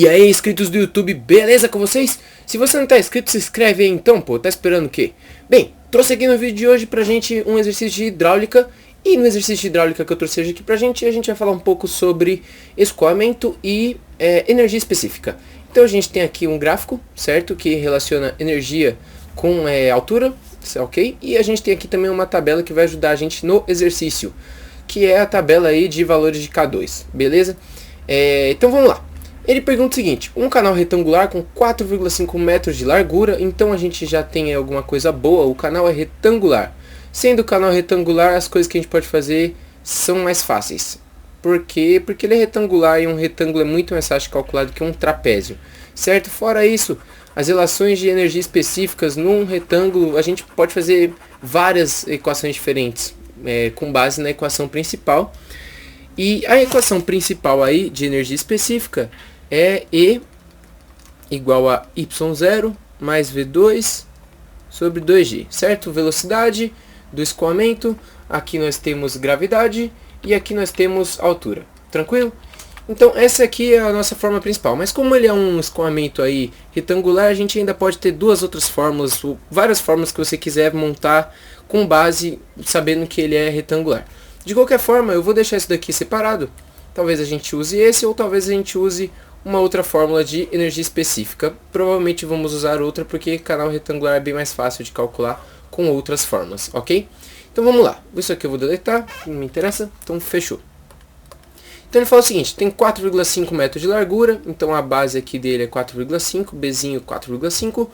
E aí, inscritos do YouTube, beleza com vocês? Se você não tá inscrito, se inscreve aí então, pô, tá esperando o quê? Bem, trouxe aqui no vídeo de hoje pra gente um exercício de hidráulica. E no exercício de hidráulica que eu trouxe hoje aqui pra gente, a gente vai falar um pouco sobre escoamento e energia específica. Então a gente tem aqui um gráfico, certo? Que relaciona energia com altura, ok? E a gente tem aqui também uma tabela que vai ajudar a gente no exercício, que é a tabela aí de valores de K2, beleza? Então vamos lá. Ele pergunta o seguinte: um canal retangular com 4,5 metros de largura, então a gente já tem alguma coisa boa, o canal é retangular. Sendo o canal retangular, as coisas que a gente pode fazer são mais fáceis. Por quê? Porque ele é retangular e um retângulo é muito mais fácil de calcular do que um trapézio, certo? Fora isso, as relações de energia específicas num retângulo, a gente pode fazer várias equações diferentes, com base na equação principal. E a equação principal aí de energia específica é E igual a Y0 mais V2 sobre 2G, certo? Velocidade do escoamento, aqui nós temos gravidade e aqui nós temos altura, tranquilo? Então essa aqui é a nossa forma principal, mas como ele é um escoamento aí retangular, a gente ainda pode ter duas outras fórmulas, várias fórmulas que você quiser montar com base sabendo que ele é retangular. De qualquer forma, eu vou deixar isso daqui separado, talvez a gente use esse ou talvez a gente use uma outra fórmula de energia específica. Provavelmente vamos usar outra porque canal retangular é bem mais fácil de calcular com outras formas, ok? Então vamos lá, isso aqui eu vou deletar, não me interessa, então fechou. Então ele fala o seguinte: tem 4,5 metros de largura, então a base aqui dele é 4,5, Bzinho 4,5,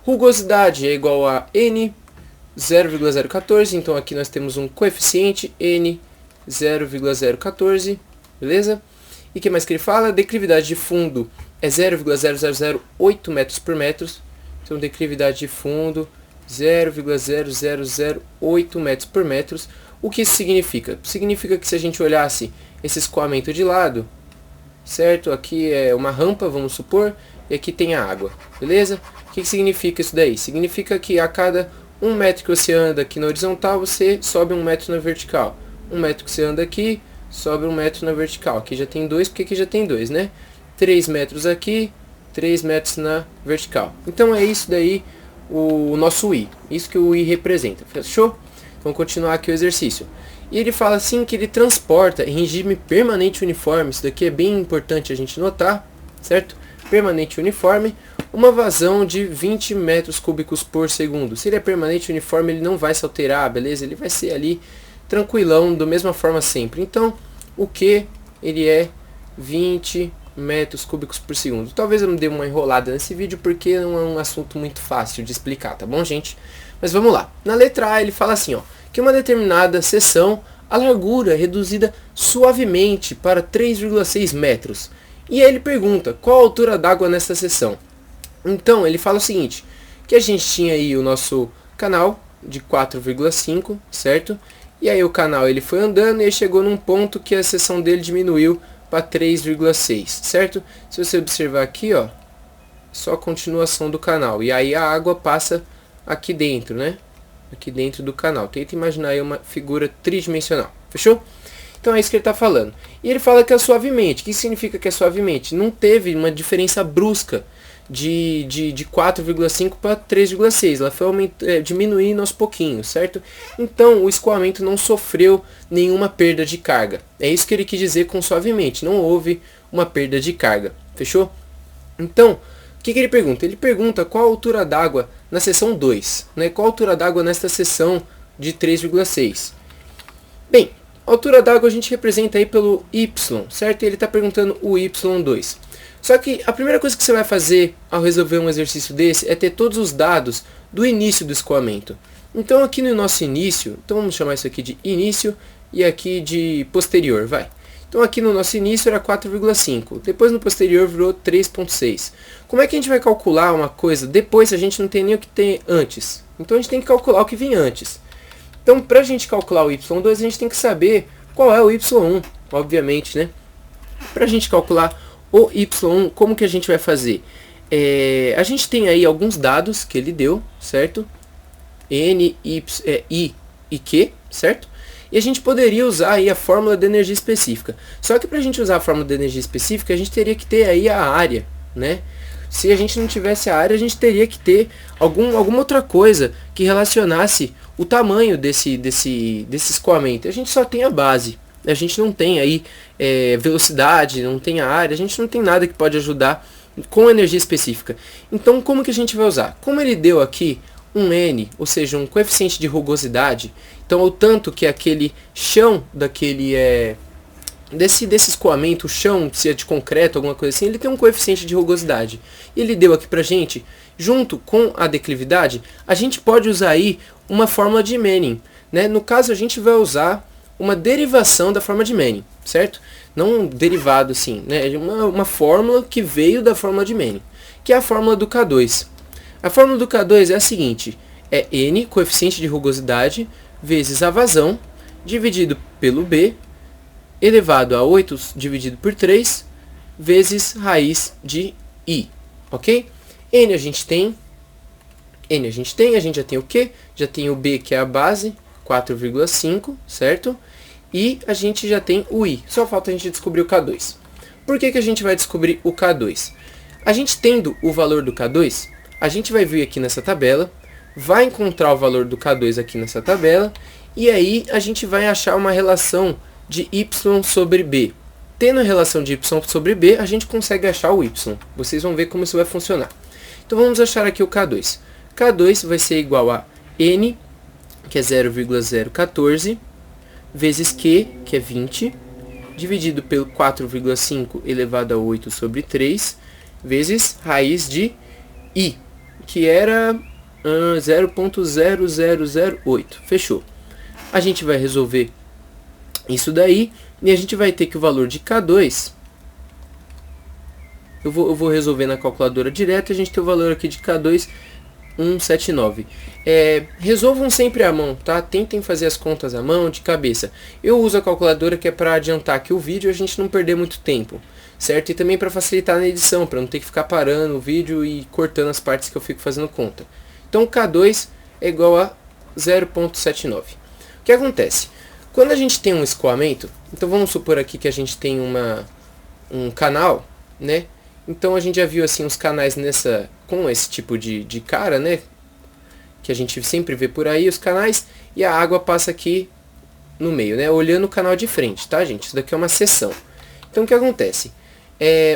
rugosidade é igual a N 0,014, então aqui nós temos um coeficiente N 0,014, beleza? E o que mais que ele fala? Declividade de fundo é 0,0008 metros por metro, então declividade de fundo 0,0008 metros por metro. O que isso significa? Significa que se a gente olhasse esse escoamento de lado, certo? Aqui é uma rampa, vamos supor, e aqui tem a água, beleza? O que significa isso daí? Significa que a cada 1 metro que você anda aqui na horizontal, você sobe 1 metro na vertical. 1 metro que você anda aqui, sobe 1 metro na vertical. Aqui já tem 2, porque aqui já tem 2, né? 3 metros aqui, 3 metros na vertical. Então é isso daí o nosso I. Isso que o I representa. Fechou? Vamos continuar aqui o exercício. E ele fala assim que ele transporta em regime permanente uniforme. Isso daqui é bem importante a gente notar, certo? Permanente uniforme, uma vazão de 20 metros cúbicos por segundo. Se ele é permanente uniforme, ele não vai se alterar, beleza? Ele vai ser ali tranquilão, da mesma forma sempre. Então, o que ele é 20 metros cúbicos por segundo. Talvez eu me dê uma enrolada nesse vídeo, porque não é um assunto muito fácil de explicar, tá bom, gente? Mas vamos lá. Na letra A, ele fala assim, ó, que uma determinada seção, a largura é reduzida suavemente para 3,6 metros. E aí ele pergunta, qual a altura d'água nessa seção? Então, ele fala o seguinte, que a gente tinha aí o nosso canal de 4,5, certo? E aí o canal ele foi andando e ele chegou num ponto que a seção dele diminuiu para 3,6, certo? Se você observar aqui, ó, só a continuação do canal. E aí a água passa aqui dentro, né? Aqui dentro do canal. Tenta imaginar aí uma figura tridimensional. Fechou? Então é isso que ele está falando. E ele fala que é suavemente. O que significa que é suavemente? Não teve uma diferença brusca de 4,5 para 3,6. Ela foi diminuindo aos pouquinhos, certo? Então o escoamento não sofreu nenhuma perda de carga. É isso que ele quis dizer com suavemente. Não houve uma perda de carga. Fechou? Então, o que ele pergunta? Ele pergunta qual a altura d'água na seção 2. Né? Qual a altura d'água nesta seção de 3,6? Bem, a altura d'água a gente representa aí pelo Y, certo? E ele está perguntando o Y2. Só que a primeira coisa que você vai fazer ao resolver um exercício desse é ter todos os dados do início do escoamento. Então aqui no nosso início, então vamos chamar isso aqui de início e aqui de posterior, vai. Então aqui no nosso início era 4,5, depois no posterior virou 3,6. Como é que a gente vai calcular uma coisa depois se a gente não tem nem o que tem antes? Então a gente tem que calcular o que vem antes. Então para a gente calcular o Y2 a gente tem que saber qual é o Y1, obviamente, né? Para a gente calcular o Y1, como que a gente vai fazer? A gente tem aí alguns dados que ele deu, certo? N, I e Q, certo? E a gente poderia usar aí a fórmula de energia específica. Só que para a gente usar a fórmula de energia específica, a gente teria que ter aí a área, né? Se a gente não tivesse a área, a gente teria que ter alguma outra coisa que relacionasse o tamanho desse escoamento. A gente só tem a base. A gente não tem aí velocidade, não tem a área, a gente não tem nada que pode ajudar com energia específica. Então como que a gente vai usar? Como ele deu aqui um N, ou seja, um coeficiente de rugosidade, então o tanto que aquele chão daquele desse escoamento, o chão, se é de concreto, alguma coisa assim, ele tem um coeficiente de rugosidade. E ele deu aqui pra gente, junto com a declividade, a gente pode usar aí uma fórmula de Manning, né? No caso, a gente vai usar uma derivação da fórmula de Manning, certo? Não um derivado assim, né? Uma fórmula que veio da fórmula de Manning, que é a fórmula do K2. A fórmula do K2 é a seguinte, é N, coeficiente de rugosidade, vezes a vazão, dividido pelo B, elevado a 8 dividido por 3, vezes raiz de I, ok? N a gente tem, a gente já tem o Q? Já tem o B, que é a base, 4,5, certo? E a gente já tem o I, só falta a gente descobrir o K2. Por que a gente vai descobrir o K2? A gente tendo o valor do K2, a gente vai vir aqui nessa tabela, vai encontrar o valor do K2 aqui nessa tabela, e aí a gente vai achar uma relação de y sobre b. Tendo a relação de y sobre b, a gente consegue achar o y. Vocês vão ver como isso vai funcionar. Então vamos achar aqui o K2. K2 vai ser igual a N, que é 0,014, vezes Q, que é 20, dividido pelo 4,5 elevado a 8 sobre 3, vezes raiz de I, que era 0,0008. Fechou. A gente vai resolver isso daí, e a gente vai ter que o valor de K2, eu vou resolver na calculadora direto, e a gente tem o valor aqui de K2, 179. Resolvam sempre à mão, tá? Tentem fazer as contas à mão, de cabeça. Eu uso a calculadora que é para adiantar aqui o vídeo e a gente não perder muito tempo, certo? E também para facilitar na edição, para não ter que ficar parando o vídeo e cortando as partes que eu fico fazendo conta. Então K2 é igual a 0,79. O que acontece? Quando a gente tem um escoamento, então vamos supor aqui que a gente tem um canal, né? Então a gente já viu assim os canais com esse tipo de cara, né? Que a gente sempre vê por aí, os canais, e a água passa aqui no meio, né? Olhando o canal de frente, tá, gente? Isso daqui é uma seção. Então o que acontece?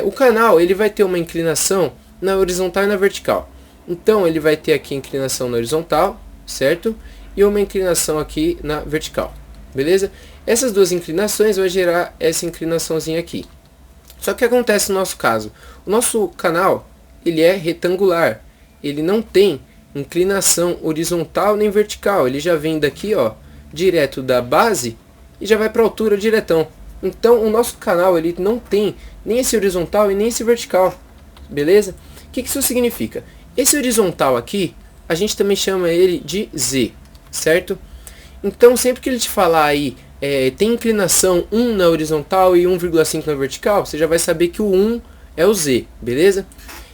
O canal ele vai ter uma inclinação na horizontal e na vertical. Então ele vai ter aqui inclinação na horizontal, certo? E uma inclinação aqui na vertical. Beleza? Essas duas inclinações vai gerar essa inclinaçãozinha aqui. Só que o que acontece no nosso caso? O nosso canal, ele é retangular. Ele não tem inclinação horizontal nem vertical. Ele já vem daqui, ó, direto da base e já vai para a altura diretão. Então o nosso canal ele não tem nem esse horizontal e nem esse vertical. Beleza? O que isso significa? Esse horizontal aqui, a gente também chama ele de Z, certo? Então, sempre que ele te falar aí, tem inclinação 1 na horizontal e 1,5 na vertical, você já vai saber que o 1 é o Z, beleza?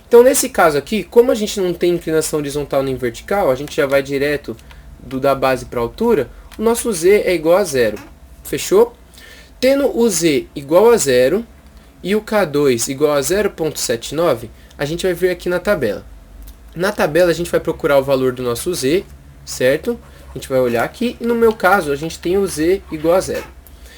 Então, nesse caso aqui, como a gente não tem inclinação horizontal nem vertical, a gente já vai direto da base para a altura, o nosso Z é igual a 0. Fechou? Tendo o Z igual a 0 e o K2 igual a 0,79, a gente vai vir aqui na tabela. Na tabela, a gente vai procurar o valor do nosso Z, certo? A gente vai olhar aqui, e no meu caso, a gente tem o Z igual a 0.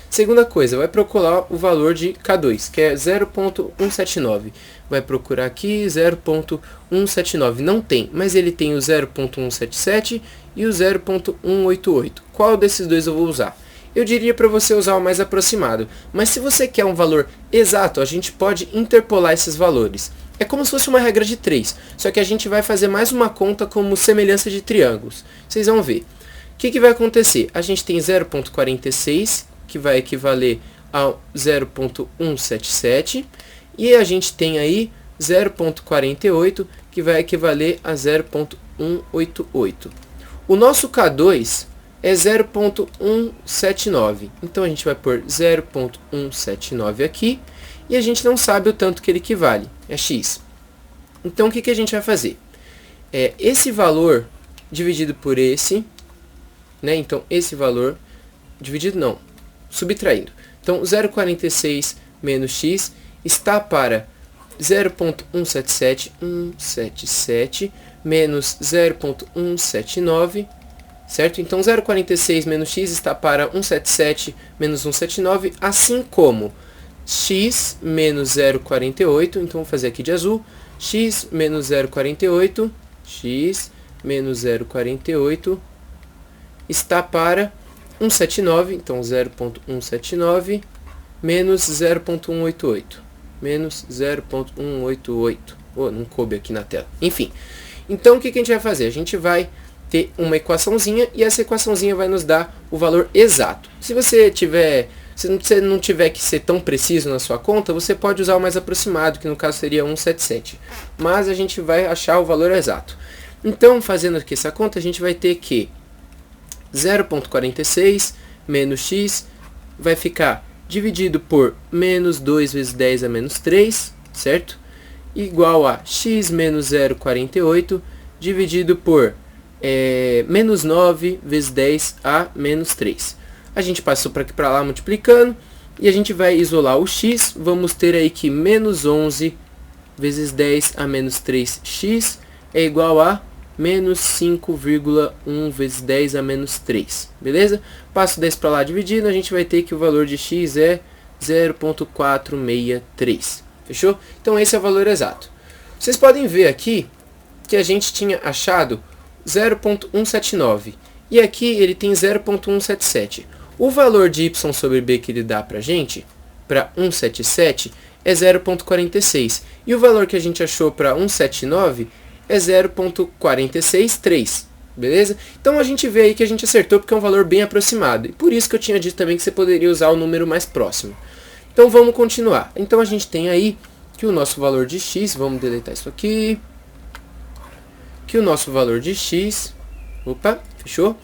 Segunda coisa, vai procurar o valor de K2, que é 0,179. Vai procurar aqui 0,179. Não tem, mas ele tem o 0,177 e o 0,188. Qual desses dois eu vou usar? Eu diria para você usar o mais aproximado. Mas se você quer um valor exato, a gente pode interpolar esses valores. É como se fosse uma regra de 3. Só que a gente vai fazer mais uma conta como semelhança de triângulos. Vocês vão ver. O que vai acontecer? A gente tem 0,46, que vai equivaler a 0,177. E a gente tem aí 0,48, que vai equivaler a 0,188. O nosso K2 é 0,179. Então a gente vai pôr 0,179 aqui. E a gente não sabe o tanto que ele equivale. É x. Então o que a gente vai fazer? Esse valor dividido por esse, né? Então esse valor dividido não, subtraindo. Então 0,46 menos x está para 0.177 menos 0.179, certo? Então 0,46 menos x está para 177 menos 179, assim como x menos 0,48, então vou fazer aqui de azul, x menos 0,48, x menos 0,48 está para 179, então 0.179 menos 0.188, menos 0.188, não coube aqui na tela, enfim. Então o que a gente vai fazer? A gente vai ter uma equaçãozinha e essa equaçãozinha vai nos dar o valor exato. Se você não tiver que ser tão preciso na sua conta, você pode usar o mais aproximado, que no caso seria 177, mas a gente vai achar o valor exato. Então, fazendo aqui essa conta, a gente vai ter que 0.46 menos x vai ficar dividido por menos 2 vezes 10 a menos 3, certo? Igual a x menos 0,48 dividido por menos 9 vezes 10 a menos 3. A gente passou para aqui para lá multiplicando e a gente vai isolar o x. Vamos ter aí que menos 11 vezes 10 a menos 3x é igual a menos 5,1 vezes 10 a menos 3, beleza? Passo 10 para lá dividindo, a gente vai ter que o valor de x é 0,463, fechou? Então esse é o valor exato. Vocês podem ver aqui que a gente tinha achado 0,179 e aqui ele tem 0,177. O valor de y sobre b que ele dá para a gente, para 177, é 0,46 e o valor que a gente achou para 179 é 0,463, beleza? Então a gente vê aí que a gente acertou porque é um valor bem aproximado. E por isso que eu tinha dito também que você poderia usar o número mais próximo. Então vamos continuar. Então a gente tem aí que o nosso valor de x, vamos deletar isso aqui. Que o nosso valor de x, fechou?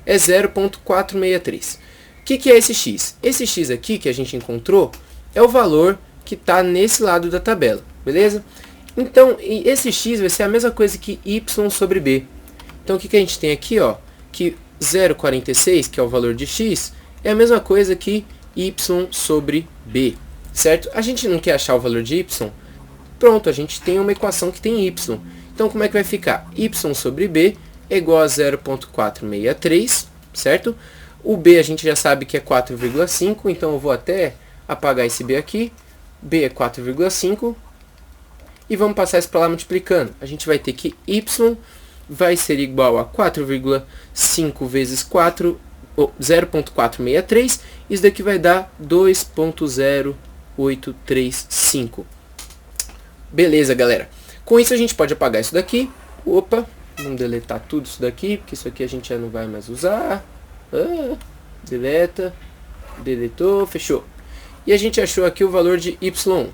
É 0,463. O que é esse x? Esse x aqui que a gente encontrou é o valor que está nesse lado da tabela, beleza? Então, esse x vai ser a mesma coisa que y sobre b. Então, o que a gente tem aqui, ó? Que 0,46, que é o valor de x, é a mesma coisa que y sobre b, certo? A gente não quer achar o valor de y? Pronto, a gente tem uma equação que tem y. Então, como é que vai ficar? Y sobre b é igual a 0,463, certo? O b a gente já sabe que é 4,5, então eu vou até apagar esse b aqui. b é 4,5. E vamos passar isso para lá multiplicando. A gente vai ter que y vai ser igual a 4,5 vezes 4, 0,463. Isso daqui vai dar 2,0835. Beleza, galera. Com isso a gente pode apagar isso daqui. Vamos deletar tudo isso daqui, porque isso aqui a gente já não vai mais usar. Deleta. Deletou, fechou. E a gente achou aqui o valor de y1.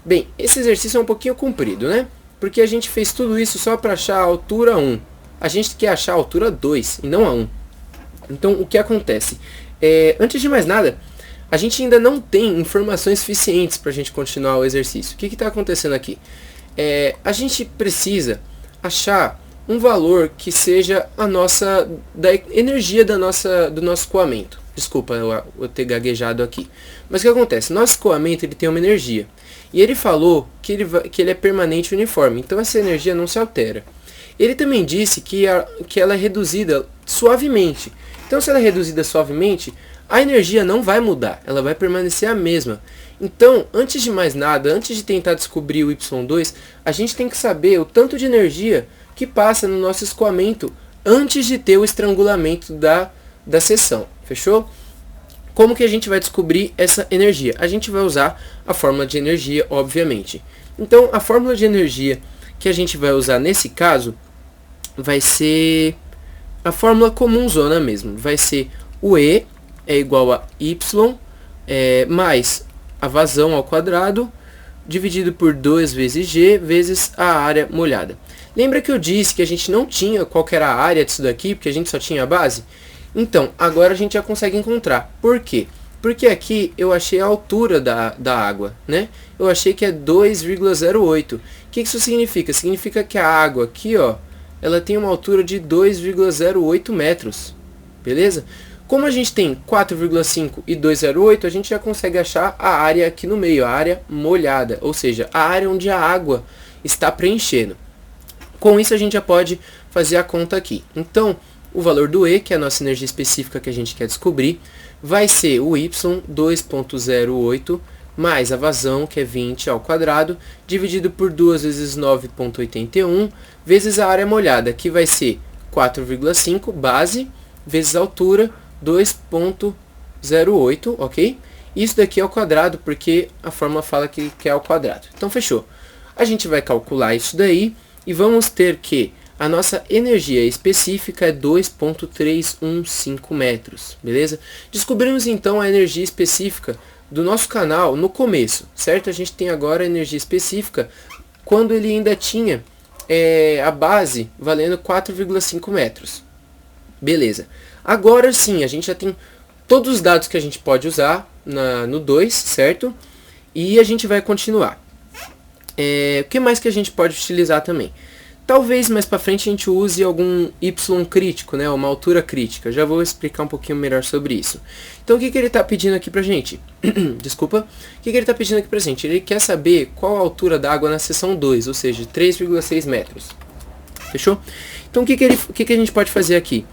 Bem, esse exercício é um pouquinho comprido, né? Porque a gente fez tudo isso só para achar a altura 1. A gente quer achar a altura 2 e não a 1. Então, o que acontece? Antes de mais nada, a gente ainda não tem informações suficientes para a gente continuar o exercício. O que está acontecendo aqui? A gente precisa achar um valor que seja da energia do nosso escoamento. Desculpa eu ter gaguejado aqui. Mas o que acontece? Nosso escoamento ele tem uma energia. E ele falou que ele é permanente e uniforme. Então essa energia não se altera. Ele também disse que ela é reduzida suavemente. Então se ela é reduzida suavemente, a energia não vai mudar. Ela vai permanecer a mesma. Então, antes de mais nada, antes de tentar descobrir o y2, a gente tem que saber o tanto de energia que passa no nosso escoamento antes de ter o estrangulamento da seção. Fechou? Como que a gente vai descobrir essa energia? A gente vai usar a fórmula de energia, obviamente. Então, a fórmula de energia que a gente vai usar nesse caso vai ser a fórmula comunzona mesmo. Vai ser o E é igual a Y mais a vazão ao quadrado dividido por 2 vezes G vezes a área molhada. Lembra que eu disse que a gente não tinha qual que era a área disso daqui, porque a gente só tinha a base? Então, agora a gente já consegue encontrar. Por quê? Porque aqui eu achei a altura da água, né? Eu achei que é 2,08. O que isso significa? Significa que a água aqui, ó, ela tem uma altura de 2,08 metros. Beleza? Como a gente tem 4,5 e 2,08, a gente já consegue achar a área aqui no meio, a área molhada, ou seja, a área onde a água está preenchendo. Com isso a gente já pode fazer a conta aqui. Então, o valor do E, que é a nossa energia específica que a gente quer descobrir, vai ser o Y 2,08 mais a vazão, que é 20 ao quadrado, dividido por 2 vezes 9,81, vezes a área molhada, que vai ser 4,5 base, vezes a altura, 2,08, ok? Isso daqui é ao quadrado, porque a fórmula fala que é ao quadrado. Então, fechou. A gente vai calcular isso daí, e vamos ter que a nossa energia específica é 2,315 metros, beleza? Descobrimos então a energia específica do nosso canal no começo, certo? A gente tem agora a energia específica quando ele ainda tinha a base valendo 4,5 metros. Beleza. Agora sim, a gente já tem todos os dados que a gente pode usar no 2, certo? E a gente vai continuar. O que mais que a gente pode utilizar também? Talvez mais para frente a gente use algum Y crítico, né? Uma altura crítica. Já vou explicar um pouquinho melhor sobre isso. Então o que ele está pedindo aqui pra gente? Desculpa. O que ele está pedindo aqui pra gente? Ele quer saber qual a altura da água na seção 2, ou seja, 3,6 metros. Fechou? Então o que a gente pode fazer aqui?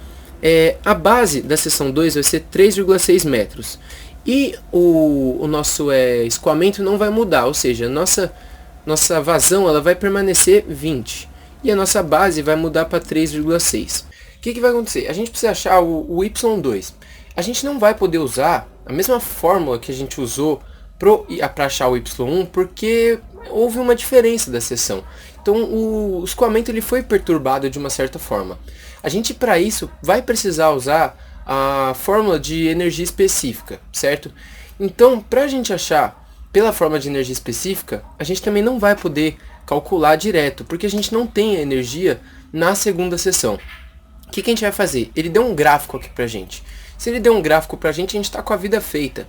A base da seção 2 vai ser 3,6 metros. E o nosso escoamento não vai mudar, ou seja, nossa vazão ela vai permanecer 20. E a nossa base vai mudar para 3,6. O que vai acontecer? A gente precisa achar o Y2. A gente não vai poder usar a mesma fórmula que a gente usou para achar o Y1, porque houve uma diferença da seção. Então o escoamento ele foi perturbado de uma certa forma. A gente para isso vai precisar usar a fórmula de energia específica, certo? Então para a gente achar pela fórmula de energia específica, a gente também não vai poder calcular direto, porque a gente não tem a energia na segunda seção. O que a gente vai fazer? Ele deu um gráfico aqui pra gente. Se ele deu um gráfico pra gente, a gente está com a vida feita.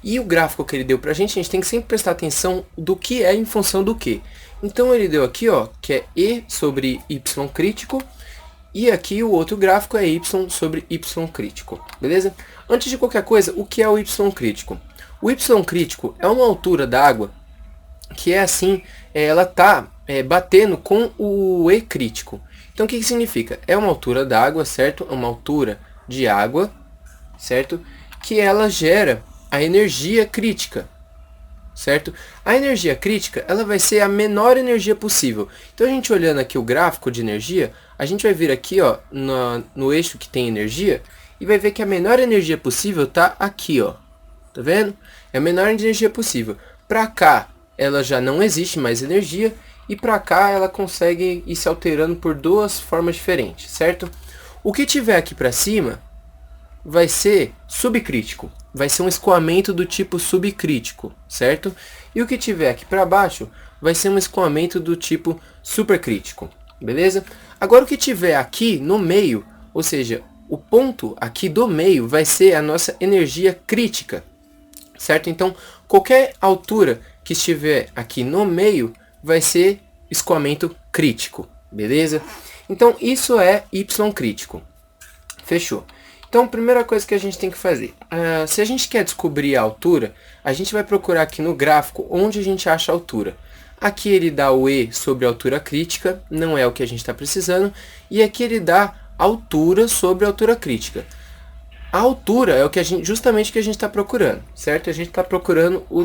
E o gráfico que ele deu pra gente, a gente tem que sempre prestar atenção do que é em função do que. Então ele deu aqui, ó, que é E sobre Y crítico, e aqui o outro gráfico é Y sobre Y crítico, beleza? Antes de qualquer coisa, o que é o Y crítico? O Y crítico é uma altura da água que é assim, ela está batendo com o E crítico. Então o que significa? É uma altura da água, certo? É uma altura de água, certo? Que ela gera a energia crítica, certo? A energia crítica, ela vai ser a menor energia possível. Então a gente olhando aqui o gráfico de energia, a gente vai vir aqui, ó, no eixo que tem energia, e vai ver que a menor energia possível está aqui, ó. Tá vendo? É a menor energia possível. Para cá, ela já não existe mais energia, e para cá ela consegue ir se alterando por duas formas diferentes, certo? O que tiver aqui para cima vai ser subcrítico, vai ser um escoamento do tipo subcrítico, certo? E o que tiver aqui para baixo vai ser um escoamento do tipo supercrítico, beleza? Agora o que tiver aqui no meio, ou seja, o ponto aqui do meio vai ser a nossa energia crítica, certo? Então qualquer altura que estiver aqui no meio vai ser escoamento crítico, beleza? Então isso é Y crítico. Fechou. Então a primeira coisa que a gente tem que fazer, se a gente quer descobrir a altura, a gente vai procurar aqui no gráfico onde a gente acha a altura. Aqui ele dá o E sobre a altura crítica, não é o que a gente está precisando, e aqui ele dá altura sobre a altura crítica. A altura é o que justamente o que a gente está procurando, certo? A gente está procurando o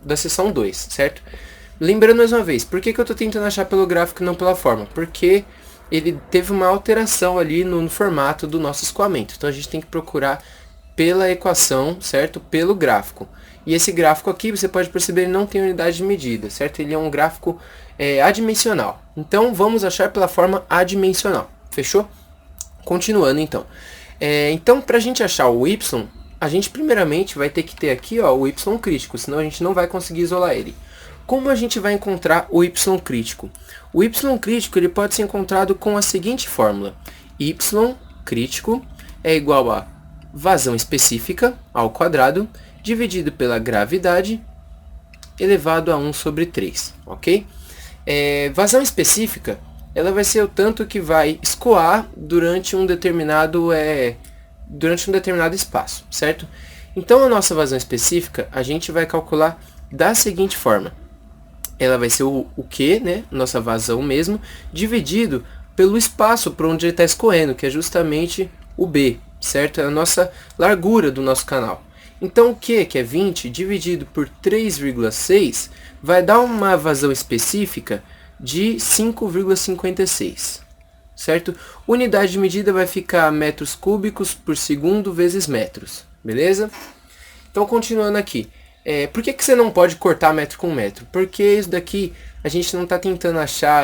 da seção 2, certo? Lembrando mais uma vez, por que eu estou tentando achar pelo gráfico e não pela forma? Porque ele teve uma alteração ali no formato do nosso escoamento. Então a gente tem que procurar pela equação, certo? Pelo gráfico. E esse gráfico aqui, você pode perceber, ele não tem unidade de medida, certo? Ele é um gráfico adimensional. Então vamos achar pela forma adimensional. Fechou? Continuando então. Então para a gente achar o Y, a gente primeiramente vai ter que ter aqui, ó, o Y crítico, senão a gente não vai conseguir isolar ele. Como a gente vai encontrar o Y crítico? O Y crítico ele pode ser encontrado com a seguinte fórmula. Y crítico é igual a vazão específica ao quadrado dividido pela gravidade elevado a 1 sobre 3, ok? Vazão específica, ela vai ser o tanto que vai escoar durante um determinado durante um determinado espaço, certo? Então a nossa vazão específica a gente vai calcular da seguinte forma. Ela vai ser o Q, né, nossa vazão mesmo, dividido pelo espaço por onde ele está escorrendo, que é justamente o B, certo? É a nossa largura do nosso canal. Então o Q, que é 20, dividido por 3,6, vai dar uma vazão específica de 5,56, certo? Unidade de medida vai ficar metros cúbicos por segundo vezes metros, beleza? Então continuando aqui. Por que você não pode cortar metro com metro? Porque isso daqui a gente não está tentando achar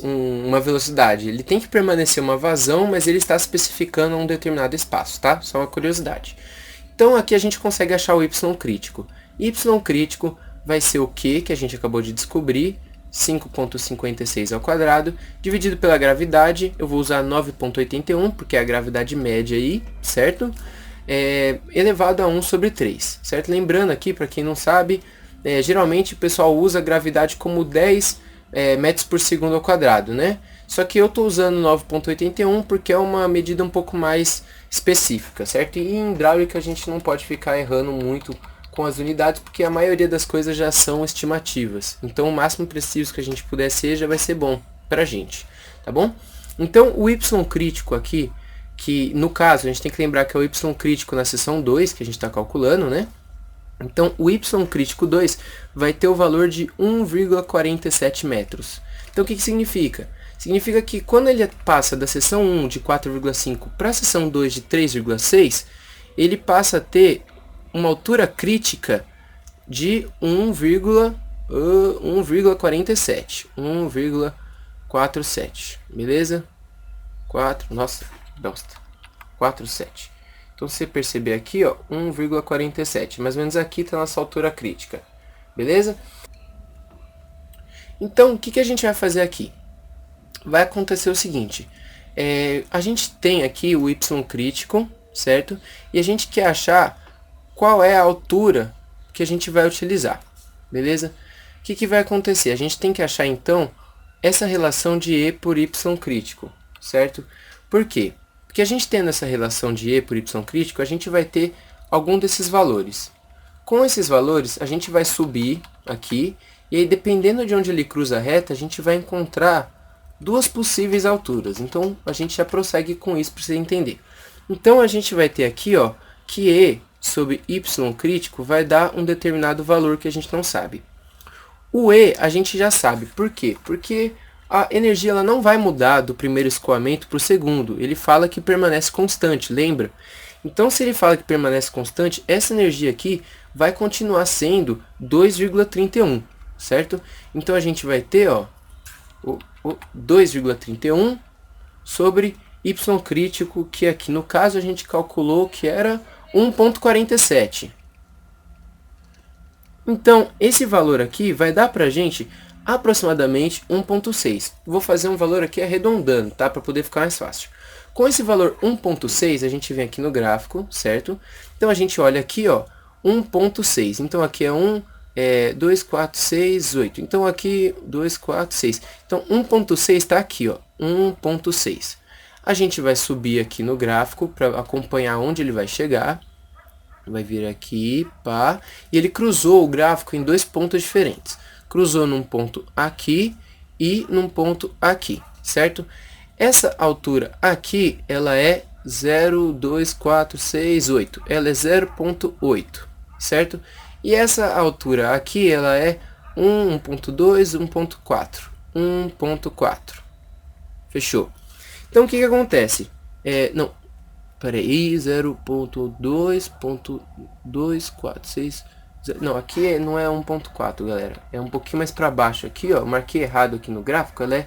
uma velocidade. Ele tem que permanecer uma vazão, mas ele está especificando um determinado espaço, tá? Só uma curiosidade. Então aqui a gente consegue achar o y crítico. Y crítico vai ser o Q, que a gente acabou de descobrir, 5,56 ao quadrado, dividido pela gravidade. Eu vou usar 9,81, porque é a gravidade média aí, certo? Elevado a 1 sobre 3, certo? Lembrando aqui, para quem não sabe, geralmente o pessoal usa a gravidade como 10 metros por segundo ao quadrado, né? Só que eu estou usando 9,81 porque é uma medida um pouco mais específica, certo? E em hidráulica a gente não pode ficar errando muito com as unidades, porque a maioria das coisas já são estimativas. Então o máximo preciso que a gente puder ser já vai ser bom pra gente, tá bom? Então o y crítico aqui, que no caso a gente tem que lembrar que é o y crítico na seção 2 que a gente está calculando, né? Então o y crítico 2 vai ter o valor de 1,47 metros. Então o que significa? Significa que quando ele passa da seção 1 de 4,5 para a seção 2 de 3,6, ele passa a ter uma altura crítica de 1,47. 1,47. Beleza? 4,7. Então, se você perceber aqui, ó, 1,47. Mais ou menos aqui está a nossa altura crítica. Beleza? Então, o que a gente vai fazer aqui? Vai acontecer o seguinte. A gente tem aqui o y crítico, certo? E a gente quer achar qual é a altura que a gente vai utilizar. Beleza? O que vai acontecer? A gente tem que achar, então, essa relação de E por y crítico, certo? Por quê? Porque a gente tendo essa relação de E por y crítico, a gente vai ter algum desses valores. Com esses valores, a gente vai subir aqui, e aí dependendo de onde ele cruza a reta, a gente vai encontrar duas possíveis alturas. Então, a gente já prossegue com isso para você entender. Então, a gente vai ter aqui, ó, que E sobre y crítico vai dar um determinado valor que a gente não sabe. O E a gente já sabe. Por quê? Porque a energia ela não vai mudar do primeiro escoamento para o segundo. Ele fala que permanece constante, lembra? Então, se ele fala que permanece constante, essa energia aqui vai continuar sendo 2,31, certo? Então, a gente vai ter, ó, o 2,31 sobre y crítico, que aqui no caso a gente calculou que era 1,47. Então, esse valor aqui vai dar pra gente aproximadamente 1,6. Vou fazer um valor aqui arredondando, tá? Para poder ficar mais fácil. Com esse valor 1,6, a gente vem aqui no gráfico, certo? Então, a gente olha aqui, ó, 1,6. Então, aqui é 2, 4, 6, 8. Então, aqui, 2, 4, 6. Então, 1,6 está aqui, ó, 1,6. A gente vai subir aqui no gráfico para acompanhar onde ele vai chegar. Vai vir aqui, pá. E ele cruzou o gráfico em dois pontos diferentes. Cruzou num ponto aqui e num ponto aqui, certo? Essa altura aqui, ela é 0, 2, 4, 6, 8. Ela é 0,8, certo? E essa altura aqui, ela é 1,2, 1,4. 1,4. Fechou? Então, o que acontece? Não, peraí, 0,2.246... Não, aqui não é 1,4, galera. É um pouquinho mais para baixo aqui, ó. Marquei errado aqui no gráfico, ela é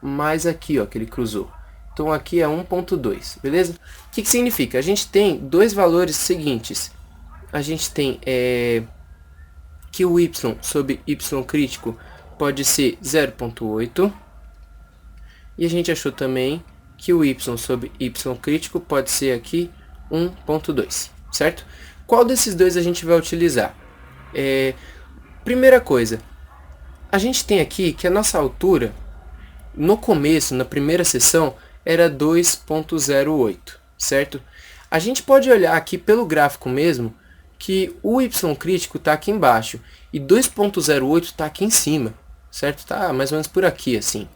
mais aqui, ó, que ele cruzou. Então, aqui é 1,2, beleza? O que significa? A gente tem dois valores seguintes. A gente tem que o y sobre y crítico pode ser 0,8. E a gente achou também que o y sobre y crítico pode ser aqui 1,2, certo? Qual desses dois a gente vai utilizar? Primeira coisa, a gente tem aqui que a nossa altura, no começo, na primeira seção, era 2,08, certo? A gente pode olhar aqui pelo gráfico mesmo, que o y crítico está aqui embaixo e 2.08 está aqui em cima, certo? Está mais ou menos por aqui, assim.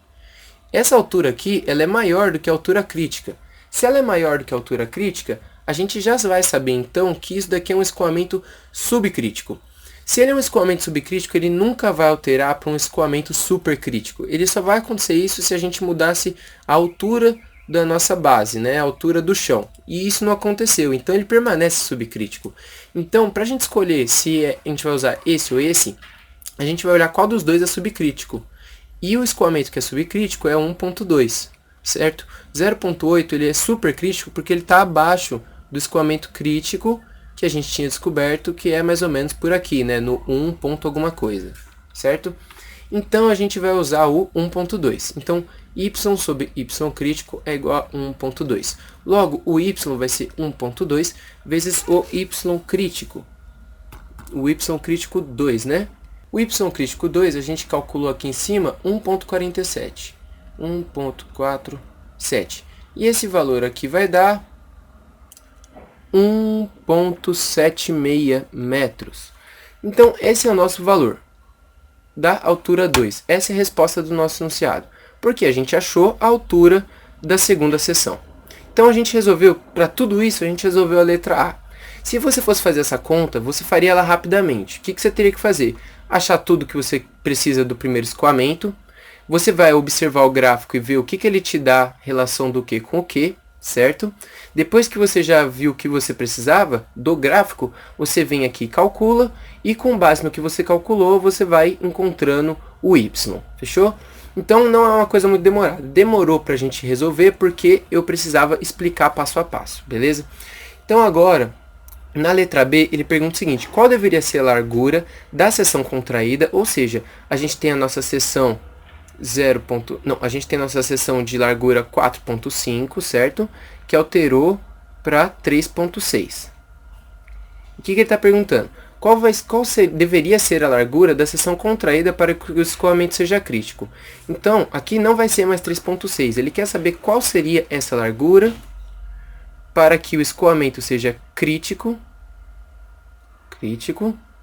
Essa altura aqui, ela é maior do que a altura crítica. Se ela é maior do que a altura crítica, a gente já vai saber então que isso daqui é um escoamento subcrítico. Se ele é um escoamento subcrítico, ele nunca vai alterar para um escoamento supercrítico. Ele só vai acontecer isso se a gente mudasse a altura da nossa base, né? A altura do chão. E isso não aconteceu, então ele permanece subcrítico. Então, para a gente escolher se a gente vai usar esse ou esse, a gente vai olhar qual dos dois é subcrítico. E o escoamento que é subcrítico é 1.2, certo? 0.8 ele é supercrítico porque ele está abaixo do escoamento crítico que a gente tinha descoberto, que é mais ou menos por aqui, né? No 1 ponto alguma coisa, certo? Então, a gente vai usar o 1.2. Então, y sobre y crítico é igual a 1.2. Logo, o y vai ser 1.2 vezes o y crítico. O y crítico 2, né? O y crítico 2, a gente calculou aqui em cima 1.47. 1.47. E esse valor aqui vai dar 1.76 metros. Então, esse é o nosso valor da altura 2. Essa é a resposta do nosso enunciado, porque a gente achou a altura da segunda seção. Então, a gente resolveu, para tudo isso, a gente resolveu a letra A. Se você fosse fazer essa conta, você faria ela rapidamente. O que você teria que fazer? Achar tudo que você precisa do primeiro escoamento. Você vai observar o gráfico e ver o que ele te dá relação do que com o que, certo? Depois que você já viu o que você precisava do gráfico, você vem aqui e calcula, e com base no que você calculou, você vai encontrando o y, fechou? Então não é uma coisa muito demorada. Demorou para a gente resolver porque eu precisava explicar passo a passo, beleza? Então agora, na letra B, ele pergunta o seguinte: qual deveria ser a largura da seção contraída? Ou seja, a gente tem a nossa seção a gente tem a nossa seção de largura 4.5, certo? Que alterou para 3.6. O que ele está perguntando? Qual deveria ser a largura da seção contraída para que o escoamento seja crítico? Então, aqui não vai ser mais 3.6. Ele quer saber qual seria essa largura para que o escoamento seja crítico,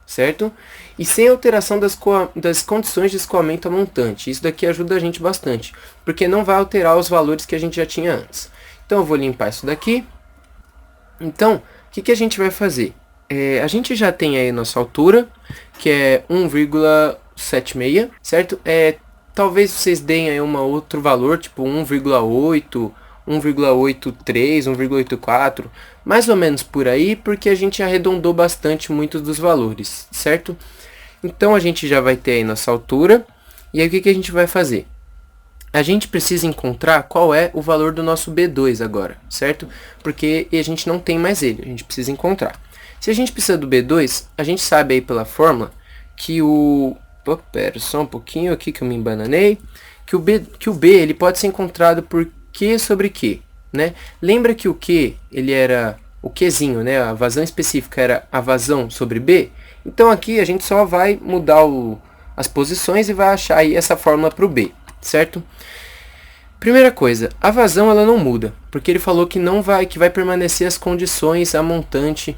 certo? E sem alteração das condições de escoamento a montante. Isso daqui ajuda a gente bastante, porque não vai alterar os valores que a gente já tinha antes. Então eu vou limpar isso daqui. Então, o que a gente vai fazer? A gente já tem aí nossa altura, que é 1,76, certo? Talvez vocês deem aí um outro valor, tipo 1,8, 1,83, 1,84, mais ou menos por aí, porque a gente arredondou bastante muitos dos valores, certo? Então a gente já vai ter aí nossa altura, e aí o que a gente vai fazer? A gente precisa encontrar qual é o valor do nosso B2 agora, certo? Porque a gente não tem mais ele, a gente precisa encontrar. Se a gente precisa do B2, a gente sabe aí pela fórmula que pera só um pouquinho aqui que eu me embananei, que o B ele pode ser encontrado por Q sobre Q, né? Lembra que o Q, ele era o Qzinho, né? A vazão específica era a vazão sobre B. Então aqui a gente só vai mudar as posições e vai achar aí essa fórmula para o B, certo? Primeira coisa, a vazão ela não muda, porque ele falou que que vai permanecer as condições da montante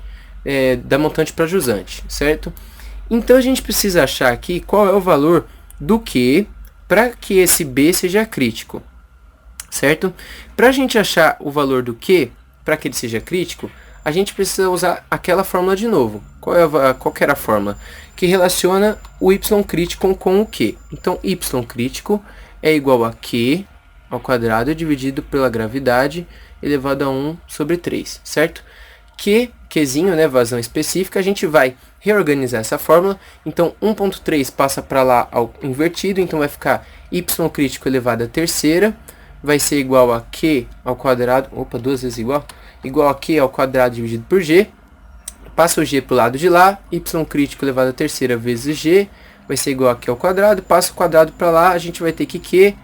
para jusante, certo? Então a gente precisa achar aqui qual é o valor do Q para que esse B seja crítico, certo? Para a gente achar o valor do Q, para que ele seja crítico, a gente precisa usar aquela fórmula de novo. Qual que era a fórmula? Que relaciona o y crítico com o Q. Então, y crítico é igual a Q ao quadrado dividido pela gravidade elevado a 1 sobre 3, certo? Qzinho, né, vazão específica, a gente vai reorganizar essa fórmula. Então, 1.3 passa para lá ao invertido, então vai ficar y crítico elevado à terceira, vai ser igual a Q ao quadrado, duas vezes igual a Q ao quadrado dividido por G, passa o G para o lado de lá, y crítico elevado à terceira vezes G, vai ser igual a Q ao quadrado, passa o quadrado para lá, a gente vai ter que Q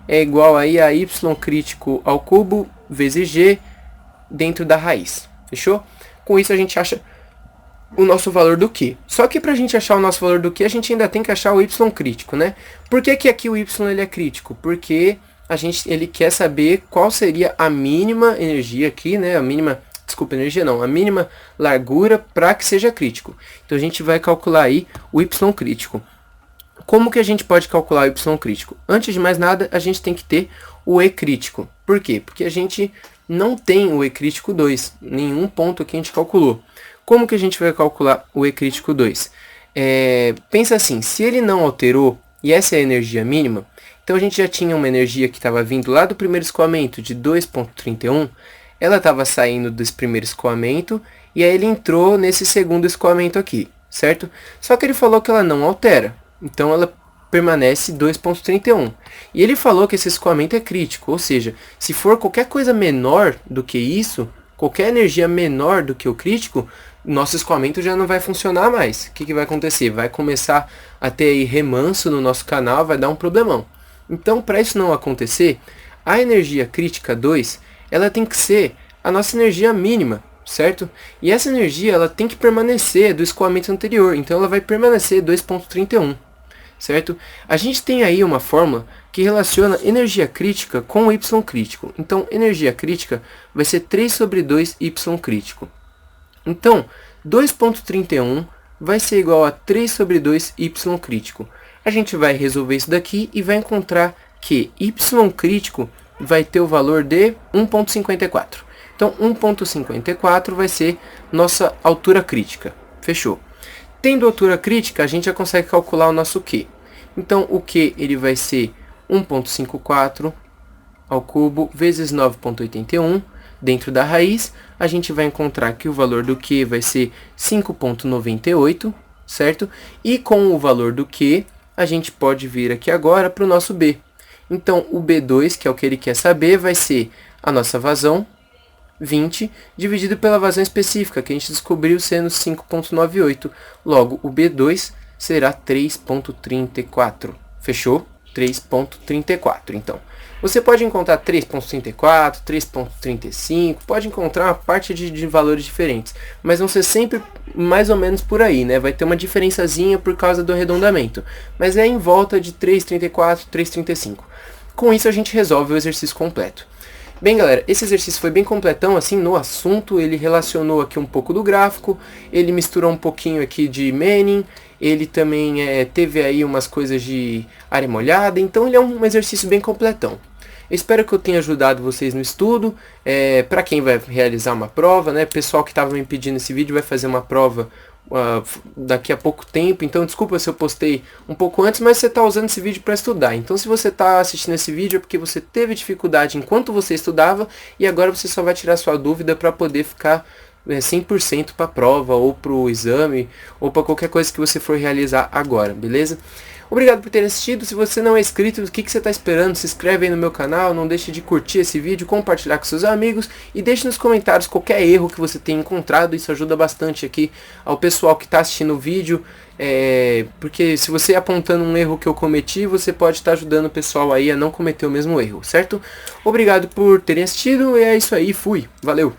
é igual aí a y crítico ao cubo vezes G dentro da raiz, fechou? Com isso a gente acha o nosso valor do Q. Só que para a gente achar o nosso valor do Q, a gente ainda tem que achar o y crítico, né? Por que aqui o y ele é crítico? Porque ele quer saber qual seria a mínima energia aqui, né? A mínima largura para que seja crítico. Então a gente vai calcular aí o y crítico. Como que a gente pode calcular o y crítico? Antes de mais nada, a gente tem que ter o e crítico. Por quê? Porque a gente não tem o e crítico 2, nenhum ponto aqui a gente calculou. Como que a gente vai calcular o e crítico 2? Pensa assim, se ele não alterou e essa é a energia mínima, então a gente já tinha uma energia que estava vindo lá do primeiro escoamento de 2,31, ela estava saindo desse primeiro escoamento e aí ele entrou nesse segundo escoamento aqui, certo? Só que ele falou que ela não altera, então ela permanece 2,31. E ele falou que esse escoamento é crítico, ou seja, se for qualquer coisa menor do que isso, qualquer energia menor do que o crítico, nosso escoamento já não vai funcionar mais. O que vai acontecer? Vai começar a ter aí remanso no nosso canal, vai dar um problemão. Então, para isso não acontecer, a energia crítica 2, ela tem que ser a nossa energia mínima, certo? E essa energia ela tem que permanecer do escoamento anterior, então ela vai permanecer 2,31. Certo? A gente tem aí uma fórmula que relaciona energia crítica com y crítico. Então, energia crítica vai ser 3 sobre 2 y crítico. Então, 2,31 vai ser igual a 3 sobre 2 y crítico. A gente vai resolver isso daqui e vai encontrar que y crítico vai ter o valor de 1,54. Então, 1,54 vai ser nossa altura crítica. Fechou? Tendo altura crítica, a gente já consegue calcular o nosso Q. Então, o Q ele vai ser 1,54 ao cubo vezes 9,81. Dentro da raiz, a gente vai encontrar que o valor do Q vai ser 5,98, certo? E com o valor do Q, a gente pode vir aqui agora para o nosso B. Então, o B2, que é o que ele quer saber, vai ser a nossa vazão, 20, dividido pela vazão específica, que a gente descobriu sendo 5,98. Logo, o B2 será 3,34. Fechou? 3,34, então. Você pode encontrar 3,34, 3,35, pode encontrar uma parte de valores diferentes, mas vão ser sempre mais ou menos por aí, né? Vai ter uma diferençazinha por causa do arredondamento, mas é em volta de 3,34, 3,35. Com isso a gente resolve o exercício completo. Bem, galera, esse exercício foi bem completão, assim, no assunto. Ele relacionou aqui um pouco do gráfico, ele misturou um pouquinho aqui de Manning, ele também teve aí umas coisas de área molhada, então ele é um exercício bem completão. Eu espero que eu tenha ajudado vocês no estudo. Para quem vai realizar uma prova, né, pessoal que estava me pedindo esse vídeo vai fazer uma prova daqui a pouco tempo, então desculpa se eu postei um pouco antes, mas você está usando esse vídeo para estudar. Então se você está assistindo esse vídeo é porque você teve dificuldade enquanto você estudava e agora você só vai tirar sua dúvida para poder ficar 100% para a prova ou para o exame ou para qualquer coisa que você for realizar agora, beleza? Obrigado por ter assistido. Se você não é inscrito, o que você está esperando? Se inscreve aí no meu canal, não deixe de curtir esse vídeo, compartilhar com seus amigos e deixe nos comentários qualquer erro que você tenha encontrado. Isso ajuda bastante aqui ao pessoal que está assistindo o vídeo, porque se você apontando um erro que eu cometi, você pode estar ajudando o pessoal aí a não cometer o mesmo erro, certo? Obrigado por terem assistido e é isso aí, fui, valeu!